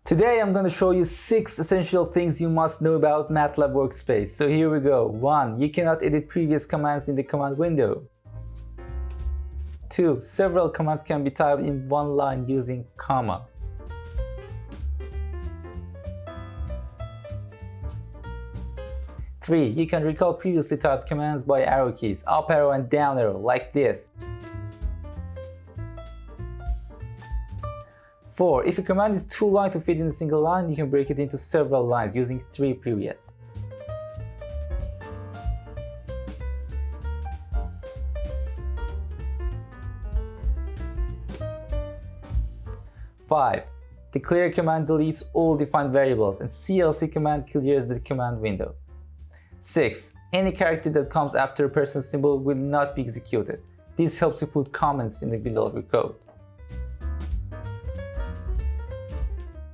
Today I'm going to show you 6 essential things you must know about MATLAB Workspace. So here we go. 1. You cannot edit previous commands in the command window. 2. Several commands can be typed in one line using comma. 3. You can recall previously typed commands by arrow keys, up arrow and down arrow, like this. 4. If a command is too long to fit in a single line, you can break it into several lines using 3 periods. 5. The clear command deletes all defined variables and CLC command clears the command window. 6. Any character that comes after a person symbol will not be executed. This helps you put comments in the middle of your code.